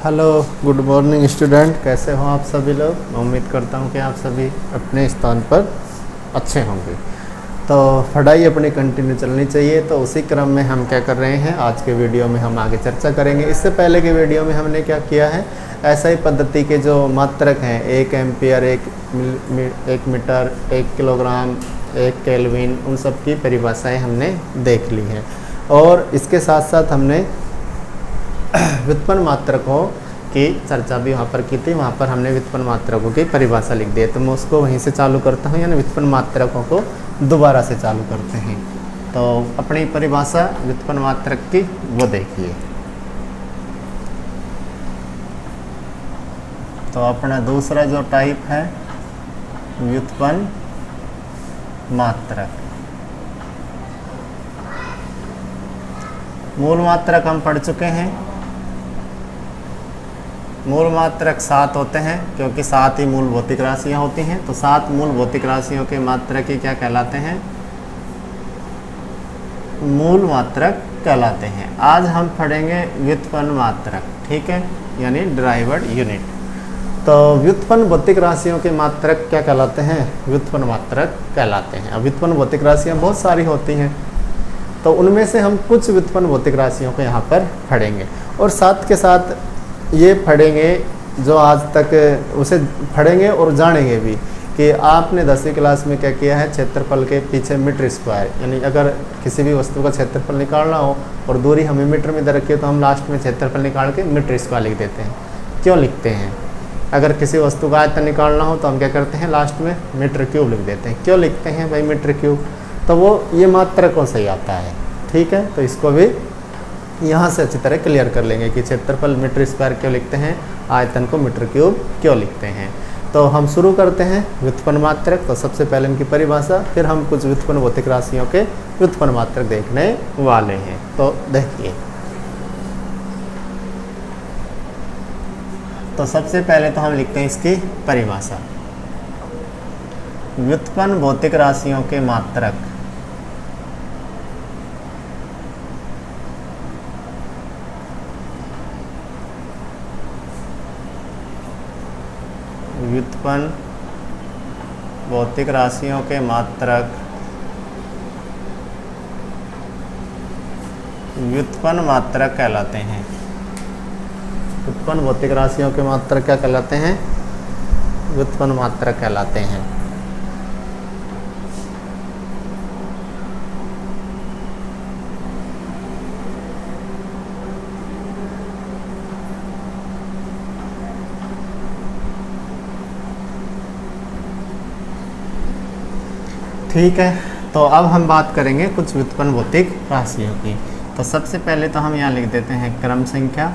Hello, good morning student. कैसे हो आप सभी लोग? मैं उम्मीद करता हूँ कि आप सभी अपने स्थान पर अच्छे होंगे। तो पढ़ाई अपनी कंटिन्यू चलनी चाहिए। तो उसी क्रम में हम क्या कर रहे हैं, आज के वीडियो में हम आगे चर्चा करेंगे। इससे पहले के वीडियो में हमने क्या किया है, ऐसा ही पद्धति के जो मात्रक हैं 1 एम्पियर, 1 मीटर, 1 किलोग्राम, 1 केल्विन, उन सब की परिभाषाएँ हमने देख ली हैं। और इसके साथ साथ हमने व्युत्पन्न मात्रकों की चर्चा भी वहाँ पर की थी। वहाँ पर हमने व्युत्पन्न मात्रकों की परिभाषा लिख दी है। तो मैं उसको वहीं से चालू करता हूँ, यानी व्युत्पन्न मात्रकों को दोबारा से चालू करते हैं। तो अपनी परिभाषा व्युत्पन्न मात्रक की वो देखिए। तो अपना दूसरा जो टाइप है व्युत्पन्न मात्रक। मूल मात्रक हम पढ़ चुके हैं। मूल मात्रक 7 होते हैं, क्योंकि 7 ही मूल भौतिक राशियाँ होती हैं। तो 7 मूल भौतिक राशियों के मात्रक ही क्या कहलाते हैं? मूल मात्रक कहलाते हैं। आज हम पढ़ेंगे व्युत्पन्न मात्रक, ठीक है, यानी डिराइव्ड यूनिट। तो व्युत्पन्न भौतिक राशियों के मात्रक क्या कहलाते हैं? व्युत्पन्न मात्रक कहलाते हैं। अब व्युत्पन्न भौतिक राशियाँ बहुत सारी होती हैं, तो उनमें से हम कुछ व्युत्पन्न भौतिक राशियों को यहाँ पर पढ़ेंगे, और साथ के साथ ये पढ़ेंगे जो आज तक उसे पढ़ेंगे और जानेंगे भी कि आपने 10वीं क्लास में क्या किया है, क्षेत्रफल के पीछे मीटर स्क्वायर, यानी अगर किसी भी वस्तु का क्षेत्रफल निकालना हो और दूरी हमें मीटर में दे रखी है, तो हम लास्ट में क्षेत्रफल निकाल के मीटर स्क्वायर लिख देते हैं। क्यों लिखते हैं? अगर किसी वस्तु का आयतन निकालना हो तो हम क्या करते हैं, लास्ट में मीटर क्यूब लिख देते हैं। क्यों लिखते हैं भाई मीटर क्यूब? तो वो ये मात्रकों से ही आता है, ठीक है। तो इसको भी यहाँ से अच्छी तरह क्लियर कर लेंगे कि क्षेत्रफल मीटर स्क्वायर क्यों लिखते हैं, आयतन को मीटर क्यूब क्यों लिखते हैं। तो हम शुरू करते हैं व्युत्पन्न मात्रक। तो सबसे पहले इनकी परिभाषा, फिर हम कुछ व्युत्पन्न भौतिक राशियों के व्युत्पन्न मात्रक देखने वाले हैं। तो देखिए, तो सबसे पहले तो हम लिखते हैं इसकी परिभाषा। व्युत्पन्न भौतिक राशियों के मात्रक व्युत्पन्न भौतिक राशियों के मात्रक व्युत्पन्न मात्रक कहलाते हैं। व्युत्पन्न भौतिक राशियों के मात्रक क्या कहलाते हैं? व्युत्पन्न मात्रक कहलाते हैं। ठीक है, तो अब हम बात करेंगे कुछ व्युत्पन्न भौतिक राशियों की। तो सबसे पहले तो हम यहाँ लिख देते हैं क्रम संख्या,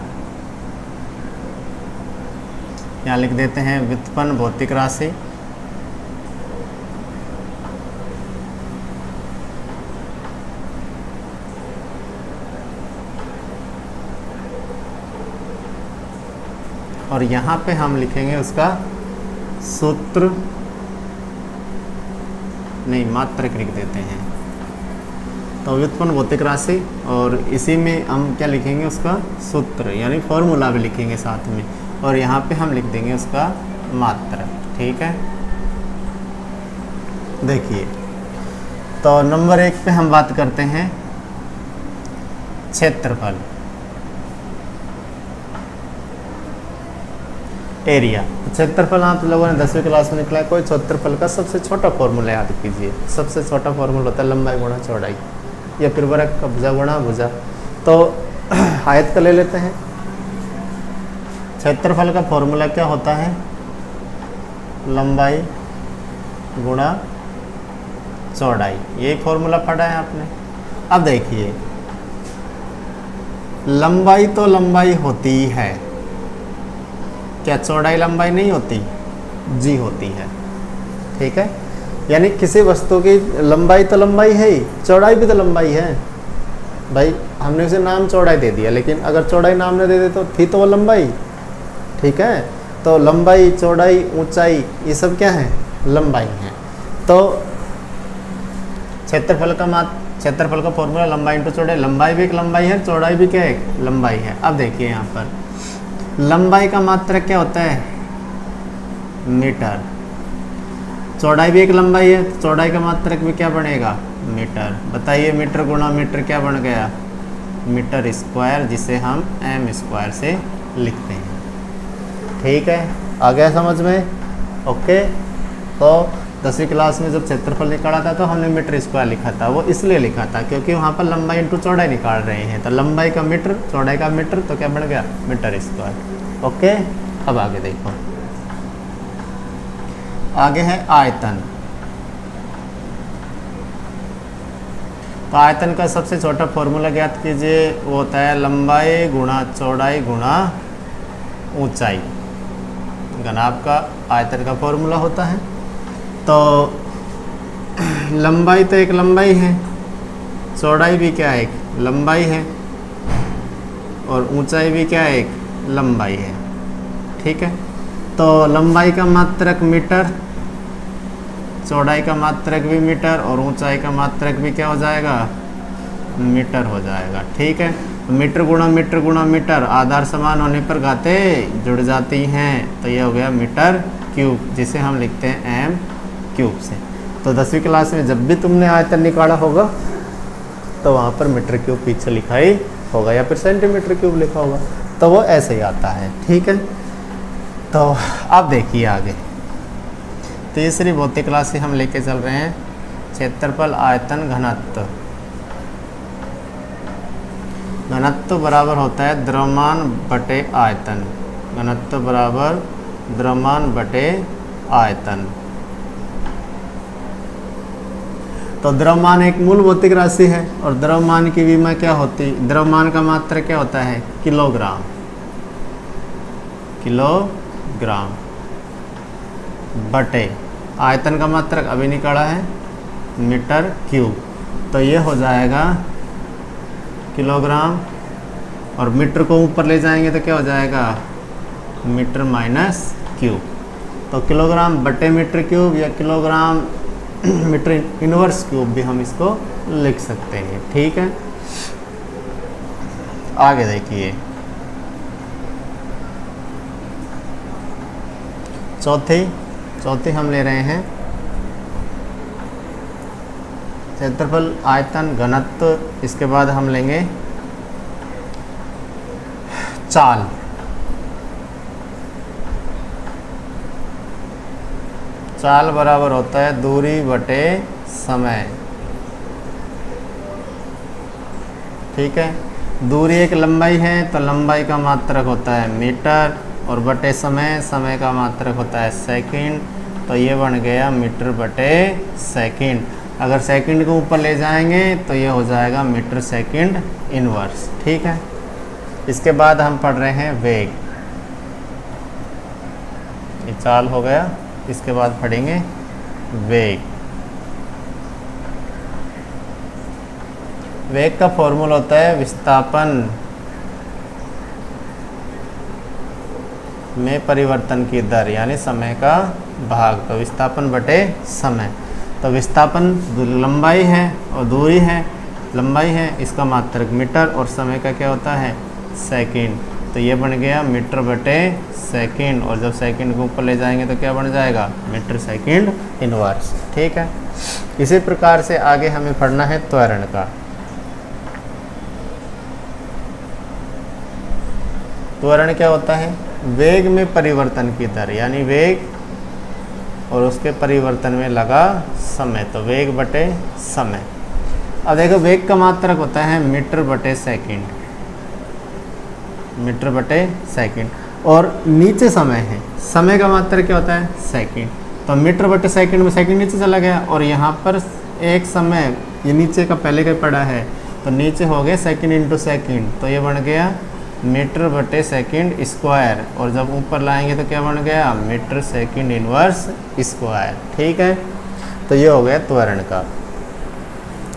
यहाँ लिख देते हैं व्युत्पन्न भौतिक राशि। और यहाँ पे हम लिखेंगे उसका सूत्र, नहीं मात्रक लिख देते हैं। तो व्युत्पन्न भौतिक राशि, और इसी में हम क्या लिखेंगे, उसका सूत्र, यानी फॉर्मूला भी लिखेंगे साथ में, और यहाँ पे हम लिख देंगे उसका मात्रक, ठीक है। देखिए, तो नंबर 1 पे हम बात करते हैं क्षेत्रफल, एरिया। क्षेत्रफल आप लोगों ने 10वीं क्लास में निकला है। कोई क्षेत्रफल का सबसे छोटा फॉर्मूला याद कीजिए। सबसे छोटा फॉर्मूला होता है लंबाई गुणा चौड़ाई, या फिर वर्ग का भुजा गुणा भुजा। तो आयत का ले लेते हैं। क्षेत्रफल का फॉर्मूला क्या होता है? लंबाई गुणा चौड़ाई। ये फॉर्मूला पढ़ा है आपने। अब देखिए, लंबाई तो लंबाई होती ही है, क्या चौड़ाई लंबाई नहीं होती? जी होती है, ठीक है। यानी किसी वस्तु की लंबाई तो लंबाई है ही, चौड़ाई भी तो लंबाई है। भाई हमने उसे नाम चौड़ाई दे दिया, लेकिन अगर चौड़ाई नाम न दे दे तो थी तो वो लंबाई, ठीक है। तो लंबाई, चौड़ाई, ऊंचाई, ये सब क्या है? लंबाई है। तो क्षेत्रफल का फॉर्मूला लंबाई इंटू चौड़ाई। लंबाई भी एक लंबाई है, चौड़ाई भी क्या एक लंबाई है। अब देखिए यहाँ पर लंबाई का मात्रक क्या होता है? मीटर। चौड़ाई भी एक लंबाई है, तो चौड़ाई का मात्रक भी क्या बनेगा? मीटर। बताइए मीटर गुणा मीटर क्या बन गया? मीटर स्क्वायर, जिसे हम एम स्क्वायर से लिखते हैं। ठीक है, आ गया समझ में? ओके। तो 10वीं क्लास में जब क्षेत्रफल निकाला था तो हमने मीटर स्क्वायर लिखा था। वो इसलिए लिखा था क्योंकि वहाँ पर लंबाई इंटू चौड़ाई निकाल रहे हैं, तो लंबाई का मीटर, चौड़ाई का मीटर, तो क्या बन गया? Metre square. ओके। अब आगे देखो, आगे है आयतन। तो आयतन का सबसे छोटा फॉर्मूला ज्ञात कीजिए, वो होता है लंबाई गुणा चौड़ाई गुणा ऊंचाई। घनाभ का आयतन का फॉर्मूला होता है। तो लंबाई तो एक लंबाई है, चौड़ाई भी क्या है? एक लंबाई है, और ऊंचाई भी क्या है? एक लंबाई है। ठीक है, तो लंबाई का मात्रक मीटर, चौड़ाई का मात्रक भी मीटर, और ऊंचाई का मात्रक भी क्या हो जाएगा? मीटर हो जाएगा। ठीक है, मीटर गुणा मीटर, आधार समान होने पर घातें जुड़ जाती हैं, तो ये हो गया मीटर क्यूब, जिसे हम लिखते हैं एम क्यूब से। तो 10वीं क्लास में जब भी तुमने आयतन निकाला होगा तो वहाँ पर मीटर क्यूब पीछे लिखा ही होगा, या फिर सेंटीमीटर क्यूब लिखा होगा, तो वो ऐसे ही आता है। ठीक है, तो अब देखिए आगे तीसरी भौतिक क्लास से हम लेके चल रहे हैं क्षेत्रफल आयतन घनत्व। घनत्व बराबर होता है द्रव्यमान बटे आयतन। घनत्व बराबर द्रव्यमान बटे आयतन। तो द्रव्यमान एक मूल भौतिक राशि है, और द्रव्यमान की विमा क्या होती? द्रव्यमान का मात्रक क्या होता है? किलोग्राम। किलोग्राम बटे आयतन का मात्रक अभी निकाला है मीटर क्यूब, तो ये हो जाएगा किलोग्राम, और मीटर को ऊपर ले जाएंगे तो क्या हो जाएगा? Metre minus cube. तो किलोग्राम बटे मीटर क्यूब, या किलोग्राम मीटर इनवर्स क्यूब भी हम इसको लिख सकते हैं। ठीक है, आगे देखिए चौथी हम ले रहे हैं क्षेत्रफल आयतन घनत्व। इसके बाद हम लेंगे चाल। चाल बराबर होता है दूरी बटे समय। ठीक है, दूरी एक लंबाई है, तो लंबाई का मात्रक होता है मीटर, और बटे समय, समय का मात्रक होता है सेकंड, तो ये बन गया मीटर बटे सेकंड। अगर सेकंड को ऊपर ले जाएंगे तो ये हो जाएगा मीटर सेकंड इनवर्स। ठीक है, इसके बाद हम पढ़ रहे हैं वेग। ये चाल हो गया, इसके बाद पढ़ेंगे वेग। वेग का फॉर्मूला होता है विस्थापन में परिवर्तन की दर, यानी समय का भाग। तो विस्थापन बटे समय, तो विस्थापन लंबाई है और दूरी है। लंबाई है, इसका मात्रक मीटर, और समय का क्या होता है? सेकंड। तो ये बन गया मीटर बटे सेकंड, और जब सेकंड को ऊपर ले जाएंगे तो क्या बन जाएगा? Metre second inverse. ठीक है, इसी प्रकार से आगे हमें पढ़ना है त्वरण का। त्वरण क्या होता है? वेग में परिवर्तन की दर, यानी वेग और उसके परिवर्तन में लगा समय, तो वेग बटे समय। अब देखो वेग का मात्रक होता है मीटर बटे सेकंड, मीटर बटे सेकंड, और नीचे समय है, समय का मात्रक क्या होता है? सेकंड। तो मीटर बटे सेकंड में सेकंड नीचे चला गया, और यहाँ पर एक समय ये नीचे का पहले का पड़ा है, तो नीचे हो गए सेकंड इंटू सेकंड, तो ये बन गया मीटर बटे सेकंड स्क्वायर, और जब ऊपर लाएंगे तो क्या बन गया? Metre second inverse square. ठीक है, तो ये हो गया त्वरण का।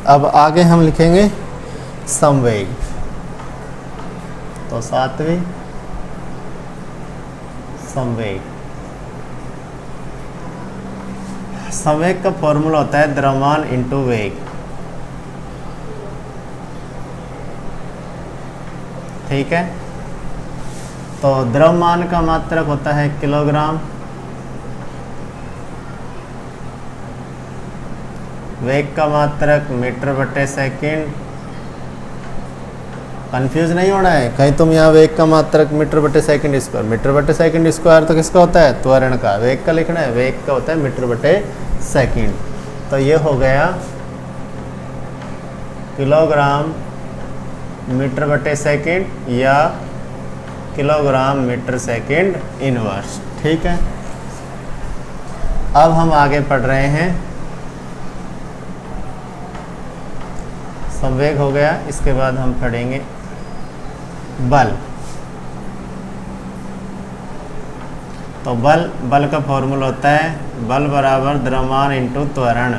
अब आगे हम लिखेंगे संवेग। तो 7वीं संवेग। संवेग का फॉर्मूला होता है द्रव्यमान इंटू वेग। ठीक है, तो द्रव्यमान का मात्रक होता है किलोग्राम, वेग का मात्रक मीटर बटे सेकंड। कंफ्यूज नहीं होना है कहीं तुम यहाँ वेग का मात्रक मीटर बटे सेकंड स्क्वायर, मीटर बटे सेकंड स्क्वायर तो किसका होता है, त्वरण का। वेग का लिखना है, वेग का होता है मीटर बटे सेकंड। तो ये हो गया किलोग्राम मीटर बटे सेकंड या किलोग्राम मीटर सेकंड इनवर्स। ठीक है, अब हम आगे पढ़ रहे हैं। संवेग हो गया, इसके बाद हम पढ़ेंगे बल। तो बल का फॉर्मूला होता है बल बराबर द्रव्यमान इंटू त्वरण,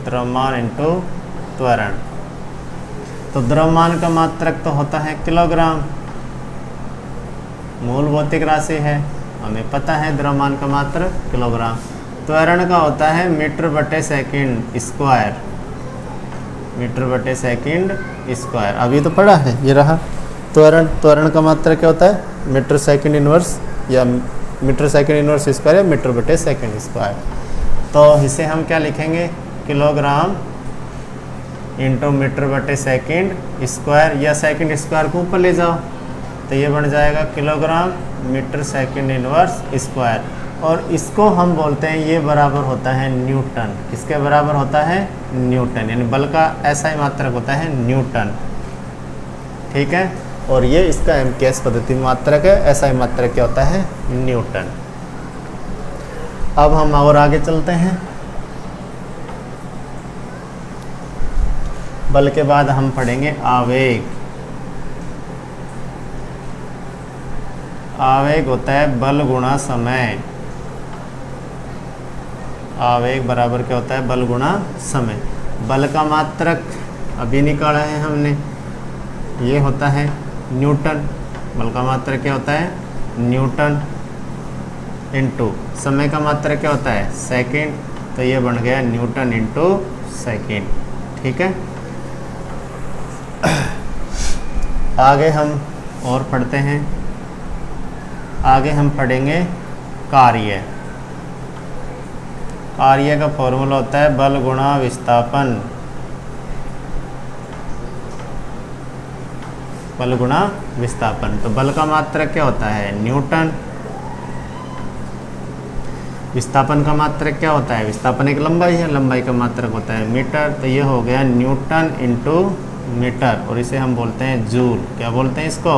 द्रव्यमान इंटू त्वरण। तो द्रव्यमान का मात्रक तो होता है किलोग्राम, मूल भौतिक राशि है, हमें पता है द्रव्यमान का मात्रक किलोग्राम। त्वरण का होता है मीटर बटे सेकंड स्क्वायर, मीटर बटे सेकंड स्क्वायर। अभी तो पढ़ा है, ये रहा त्वरण का मात्रक क्या होता है, मीटर सेकंड इनवर्स या मीटर सेकंड इनवर्स स्क्वायर या मीटर बटे सेकंड स्क्वायर। तो इसे हम क्या लिखेंगे, किलोग्राम इंटू मीटर बटे सेकंड स्क्वायर, या सेकंड स्क्वायर को ऊपर ले जाओ तो ये बन जाएगा kilogram metre second inverse square. और इसको हम बोलते हैं, ये बराबर होता है न्यूटन। किसके बराबर होता है, न्यूटन। यानी बल का ऐसा ही मात्रक होता है न्यूटन। ठीक है, और ये इसका एमकेएस पद्धति में मात्रक है, ऐसा ही मात्रक क्या होता है, न्यूटन। अब हम और आगे चलते हैं। बल के बाद हम पढ़ेंगे आवेग। आवेग होता है बल गुणा समय। आवेग बराबर क्या होता है, बल गुणा समय। बल का मात्रक अभी निकाला है हमने, ये होता है न्यूटन। बल का मात्रक क्या होता है, न्यूटन, इंटू समय का मात्रक क्या होता है, सेकंड। तो ये बन गया न्यूटन इंटू सेकंड। ठीक है, आगे हम और पढ़ते हैं। आगे हम पढ़ेंगे कार्य। कार्य का फॉर्मूला होता है बल गुणा विस्थापन, बल गुणा विस्थापन। तो बल का मात्रक क्या होता है, न्यूटन। विस्थापन का मात्रक क्या होता है, विस्थापन एक लंबाई है, लंबाई का मात्रक होता है मीटर। तो ये हो गया न्यूटन इंटू मीटर, और इसे हम बोलते हैं जूल। क्या बोलते हैं इसको,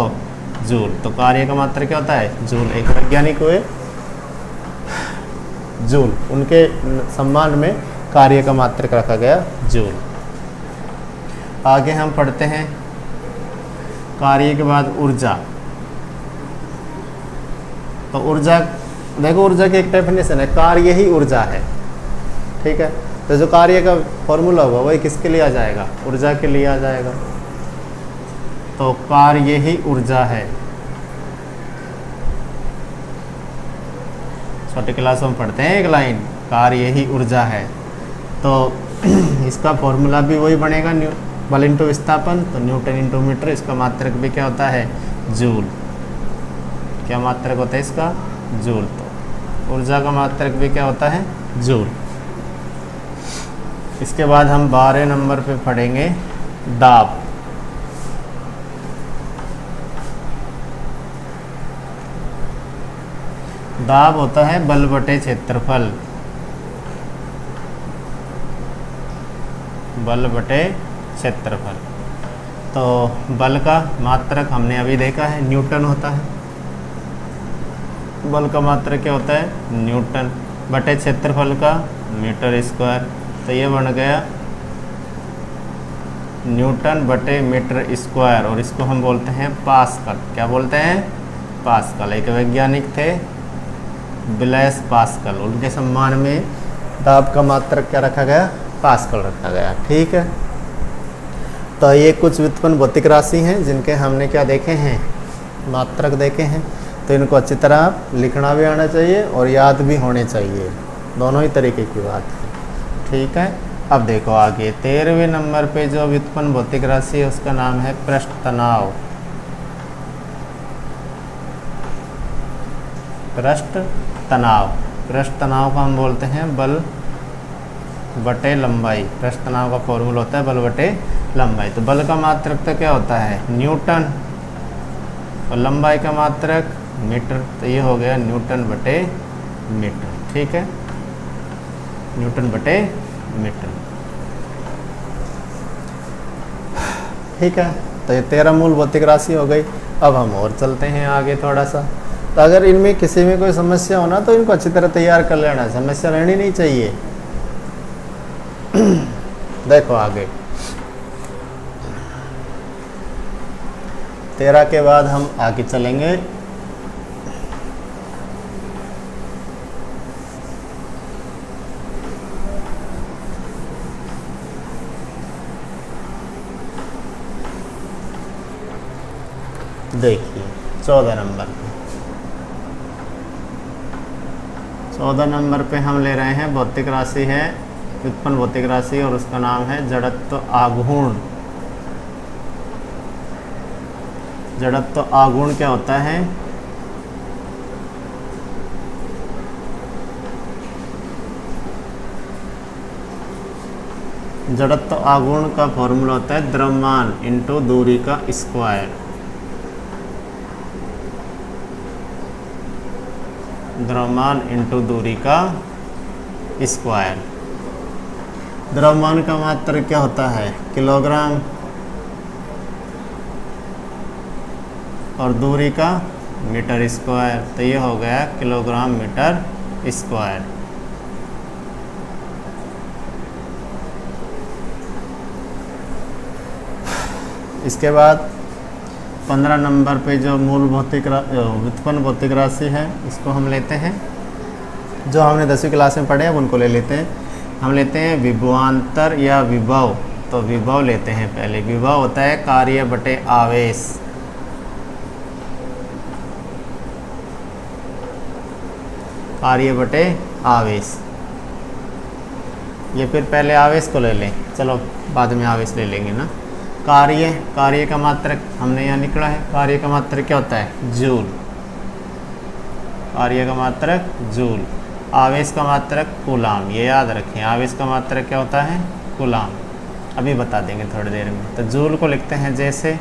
जूल। तो कार्य का मात्रक क्या होता है, जूल। एक वैज्ञानिक हुए जूल, उनके सम्मान में कार्य का मात्रक रखा गया जूल। आगे हम पढ़ते हैं कार्य के बाद ऊर्जा। तो ऊर्जा देखो, ऊर्जा की एक डेफिनेशन है, कार्य ही ऊर्जा है। ठीक है, तो जो कार्य का फॉर्मूला होगा वही किसके लिए आ जाएगा, ऊर्जा के लिए आ जाएगा। तो कार्य ही ऊर्जा है। छोटी क्लासों में पढ़ते हैं एक लाइन, कार्य ही ऊर्जा है। तो इसका फॉर्मूला भी वही बनेगा, बल इंटू विस्थापन। तो न्यूटन इंटू मीटर। इसका मात्रक भी क्या होता है, जूल। क्या मात्रक होता है इसका, जूल। तो ऊर्जा का मात्रक भी क्या होता है, जूल। इसके बाद हम 12 नंबर पे पढ़ेंगे दाब। दाब होता है बल बटे क्षेत्रफल, बल बटे क्षेत्रफल। तो बल का मात्रक हमने अभी देखा है, न्यूटन होता है। बल का मात्रक क्या होता है, न्यूटन, बटे क्षेत्रफल का मीटर स्क्वायर। तो ये बन गया न्यूटन बटे मीटर स्क्वायर, और इसको हम बोलते हैं पास्कल। क्या बोलते हैं, पास्कल। एक वैज्ञानिक थे ब्लेस पास्कल, उनके सम्मान में दाब का मात्रक क्या रखा गया, पास्कल रखा गया। ठीक है, तो ये कुछ व्युत्पन्न भौतिक राशि हैं जिनके हमने क्या देखे हैं, मात्रक देखे हैं। तो इनको अच्छी तरह लिखना भी आना चाहिए और याद भी होने चाहिए, दोनों ही तरीके की बात है। ठीक है, अब देखो आगे 13वें नंबर पे जो व्युत्पन्न भौतिक राशि है उसका नाम है पृष्ठ तनाव। पृष्ठ तनाव। पृष्ठ तनाव को हम बोलते हैं बल बटे लंबाई। पृष्ठ तनाव का फॉर्मूला होता है बल बटे लंबाई। तो बल का मात्रक तो क्या होता है न्यूटन, और लंबाई का मात्रक मीटर। तो ये हो गया न्यूटन बटे मीटर। ठीक है, न्यूटन बटे मीटर। ठीक है, तो ये 13 मूल भौतिक राशि हो गई। अब हम और चलते हैं आगे थोड़ा सा। तो अगर इनमें किसी में कोई समस्या हो ना तो इनको अच्छी तरह तैयार कर लेना, समस्या रहनी नहीं चाहिए। देखो आगे 13 के बाद हम आगे चलेंगे। देखिए 14 नंबर पे, 14 नंबर पे हम ले रहे हैं भौतिक राशि है, व्युत्पन्न भौतिक राशि, और उसका नाम है जड़त्व आघूर्ण। जड़त्व आघूर्ण क्या होता है? जड़त्व आघूर्ण का फॉर्मूला होता है द्रव्यमान इंटू दूरी का स्क्वायर। द्रव्यमान इंटू दूरी का स्क्वायर। द्रव्यमान का मात्रक क्या होता है किलोग्राम, और दूरी का मीटर स्क्वायर। तो ये हो गया किलोग्राम मीटर स्क्वायर। इसके बाद 15 नंबर पे जो मूल भौतिक व्युत्पन्न भौतिक राशि है इसको हम लेते हैं, जो हमने 10वीं क्लास में पढ़े हैं उनको ले लेते हैं। हम लेते हैं विभवांतर या विभव। तो विभव लेते हैं पहले। विभव होता है कार्य बटे आवेश। कार्य बटे आवेश। ये फिर पहले आवेश को ले लें, चलो बाद में आवेश ले लेंगे ना। कार्य, कार्य का मात्रक हमने यहाँ निकला है। कार्य का मात्रक क्या होता है जूल। कार्य का मात्रक जूल। आवेश का मात्रक कूलाम। ये याद रखें, आवेश का मात्रक क्या होता है कूलाम। अभी बता देंगे थोड़ी देर में। तो जूल को लिखते हैं जैसे,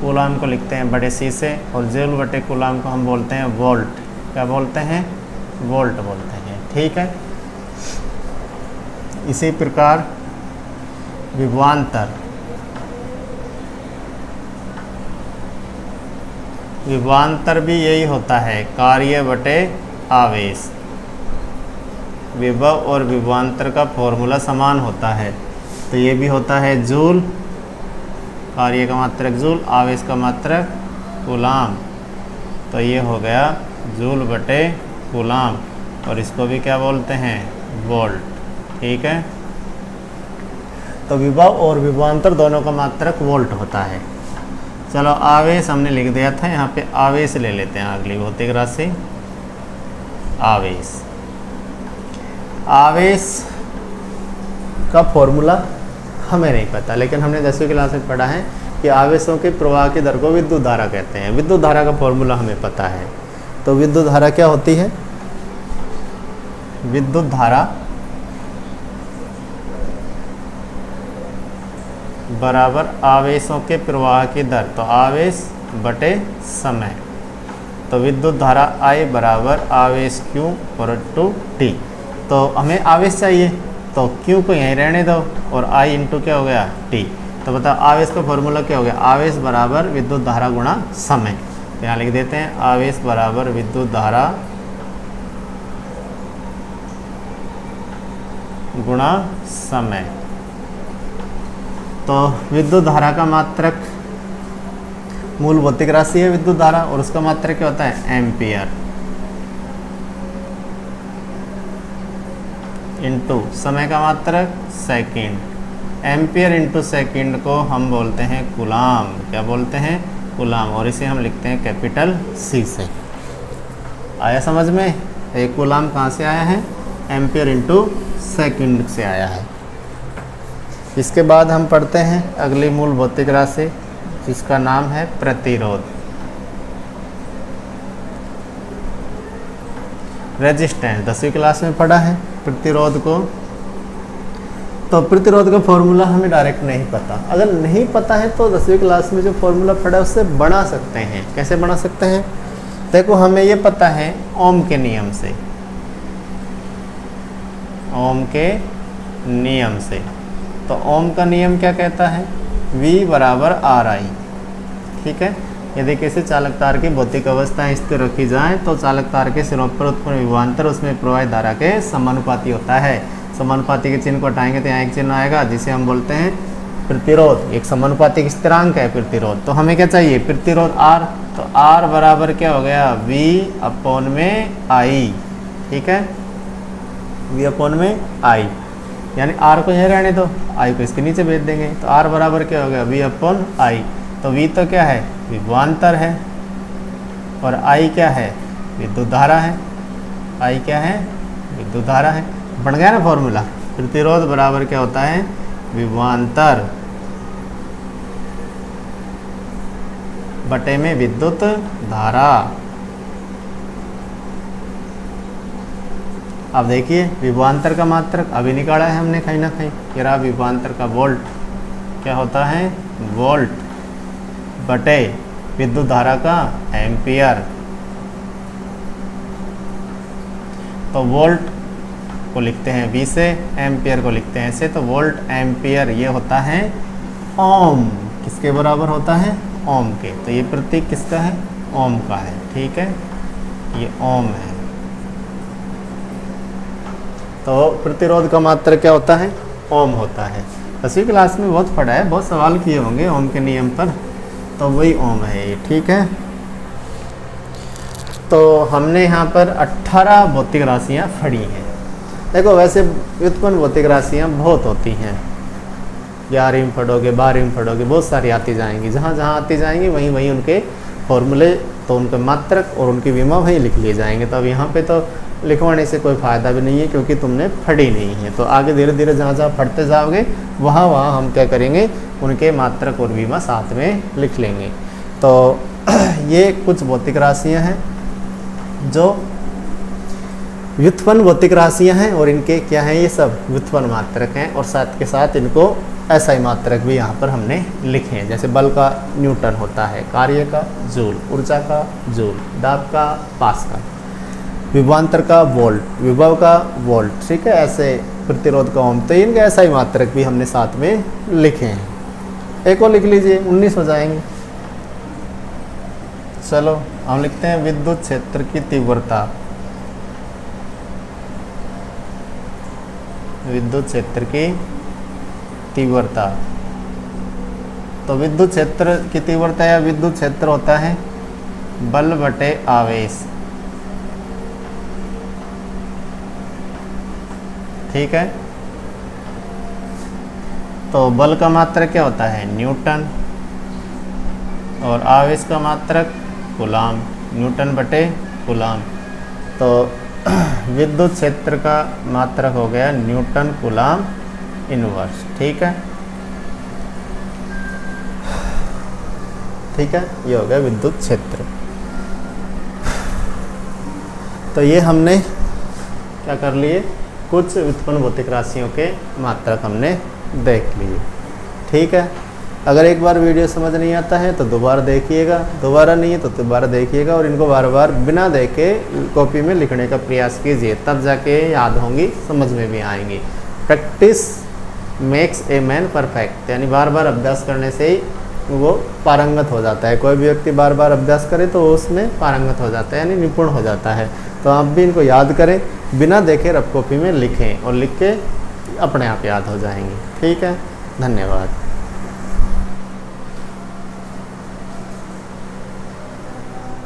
कूलाम को लिखते हैं बड़े सी से, और जूल बटे कूलाम को हम बोलते हैं वोल्ट। क्या बोलते हैं वोल्ट बोलते हैं। ठीक है, इसी प्रकार विभवांतर। विभवांतर भी यही होता है कार्य बटे आवेश। विभव और विभवांतर का फॉर्मूला समान होता है। तो ये भी होता है जूल। कार्य का मात्रक जूल, आवेश का मात्रक कूलाम। तो ये हो गया जूल बटे कूलाम, और इसको भी क्या बोलते हैं वोल्ट। ठीक है, तो विभव और विभवांतर दोनों का मात्रक वोल्ट होता है। चलो आवेश हमने लिख दिया था, यहाँ पे आवेश ले लेते हैं अगली भौतिक राशि आवेश। आवेश का फॉर्मूला हमें नहीं पता, लेकिन हमने 10वीं क्लास में पढ़ा है कि आवेशों के प्रवाह की दर को विद्युत धारा कहते हैं। विद्युत धारा का फॉर्मूला हमें पता है। तो विद्युत धारा क्या होती है? विद्युत धारा बराबर आवेशों के प्रवाह की दर। तो आवेश बटे समय। तो विद्युत धारा I बराबर आवेश Q और टू T। तो हमें आवेश चाहिए, तो Q को यहीं रहने दो, और I इंटू क्या हो गया T। तो बताओ आवेश का फॉर्मूला क्या हो गया? आवेश बराबर विद्युत धारा गुणा समय। तो यहाँ लिख देते हैं आवेश बराबर विद्युत धारा गुणा समय। तो विद्युत धारा का मात्रक मूल भौतिक राशि है विद्युत धारा, और उसका मात्रक क्या होता है एम्पियर इंटू समय का मात्रक सेकंड। एम्पियर इंटू सेकंड को हम बोलते हैं कूलाम। क्या बोलते हैं कूलाम, और इसे हम लिखते हैं कैपिटल C से। आया समझ में? ये कूलाम कहाँ से आया है? एम्पियर इंटू सेकंड से आया है। इसके बाद हम पढ़ते हैं अगली मूल भौतिक राशि जिसका नाम है प्रतिरोध। रेजिस्टेंस 10वीं क्लास में पढ़ा है प्रतिरोध को। तो प्रतिरोध का फॉर्मूला हमें डायरेक्ट नहीं पता, अगर नहीं पता है तो 10वीं क्लास में जो फॉर्मूला पढ़ा है उससे बना सकते हैं। कैसे बना सकते हैं? देखो हमें ये पता है ओम के नियम से, ओम के नियम से। तो ओम का नियम क्या कहता है? V बराबर RI। ठीक है, यदि किसी चालक तार की भौतिक अवस्थाएं स्थिर रखी जाएं तो चालक तार के सिरों पर उत्पन्न विभवांतर उसमें प्रवाहित धारा के समानुपाती होता है। समानुपाती के चिन्ह को हटाएंगे तो यहाँ एक चिन्ह आएगा जिसे हम बोलते हैं प्रतिरोध। एक समानुपाती स्थिरांक है प्रतिरोध। तो हमें क्या चाहिए? प्रतिरोध R। तो R बराबर क्या हो गया? V अपॉन में I। ठीक है, V अपॉन में I, यानी R को यहीं रहने दो, I को इसके नीचे भेज देंगे। तो R बराबर क्या हो गया? V upon I। तो V तो क्या है? विभवांतर है, और I क्या है? विद्युत धारा है। I क्या है? विद्युत धारा है। बन गया ना फॉर्मूला? प्रतिरोध बराबर क्या होता है? विभवांतर बटे में विद्युत धारा। अब देखिए विभवांतर का मात्रक अभी निकाला है हमने कहीं ना कहीं। ये रहा विभवांतर का वोल्ट, क्या होता है? वोल्ट बटे विद्युत धारा का एम्पियर। तो वोल्ट को लिखते हैं V से, एम्पियर को लिखते हैं ऐसे। तो वोल्ट एम्पियर ये होता है ओम। किसके बराबर होता है? ओम के। तो ये प्रतीक किसका है? ओम का है। ठीक है, ये ओम है। तो प्रतिरोध का मात्रक क्या होता है? ओम होता है। 10वीं क्लास में बहुत पढ़ा है, बहुत सवाल किए होंगे ओम के नियम पर। तो वही ओम है ये। ठीक है, तो हमने यहाँ पर 18 भौतिक राशियाँ पढ़ी हैं। देखो वैसे व्युत्पन्न भौतिक राशियाँ बहुत होती हैं, 11वीं में पढ़ोगे, 12वीं में पढ़ोगे, बहुत सारी आती जाएंगी। जहाँ जहाँ आती जाएंगी वहीं वहीं उनके फॉर्मूले, तो उनके मात्रक और उनकी विमा वहीं लिख लिए जाएंगे। तो अब यहाँ पे तो लिखवाने से कोई फ़ायदा भी नहीं है क्योंकि तुमने पढ़ी नहीं है। तो आगे धीरे धीरे जहाँ जहाँ पढ़ते जाओगे वहाँ वहाँ हम क्या करेंगे? उनके मात्रक और विमा साथ में लिख लेंगे। तो ये कुछ भौतिक राशियाँ हैं जो व्युत्पन्न भौतिक राशियाँ हैं, और इनके क्या हैं? ये सब व्युत्पन्न मात्रक हैं, और साथ के साथ इनको SI मात्रक भी यहाँ पर हमने लिखे हैं। जैसे बल का न्यूटन होता है, कार्य का जूल, ऊर्जा का जूल, दाब का पास्कल, विभवांतर का वोल्ट, विभव का वोल्ट। ठीक है, ऐसे प्रतिरोध का ओम। तो इनके SI मात्रक भी हमने साथ में लिखे हैं। एक और लिख लीजिए, 19 हो जाएंगे। चलो हम लिखते हैं विद्युत क्षेत्र की तीव्रता। विद्युत क्षेत्र की तीव्रता। तो विद्युत क्षेत्र की तीव्रता या विद्युत क्षेत्र होता है बल बटे आवेश। ठीक है, तो बल का मात्रक क्या होता है? न्यूटन, और आवेश का मात्रक कूलाम, न्यूटन बटे कूलाम। तो विद्युत क्षेत्र का मात्रक हो गया न्यूटन कूलाम इनवर्स। ठीक है, ठीक है, ये हो गया विद्युत क्षेत्र। तो ये हमने क्या कर लिए? कुछ व्युत्पन्न भौतिक राशियों के मात्रक हमने देख लिए। ठीक है, अगर एक बार वीडियो समझ नहीं आता है तो दोबारा देखिएगा, दोबारा नहीं है तो दोबारा देखिएगा, और इनको बार बार बिना देखे कॉपी में लिखने का प्रयास कीजिए, तब जाके याद होंगी, समझ में भी आएंगी। Practice makes a man perfect, यानी बार बार अभ्यास करने से ही वो पारंगत हो जाता है। कोई भी व्यक्ति बार बार अभ्यास करे तो उसमें पारंगत हो जाता है, यानी निपुण हो जाता है। तो आप भी इनको याद करें, बिना देखे रफ कॉपी में लिखें, और लिख के अपने आप याद हो जाएंगे। ठीक है, धन्यवाद।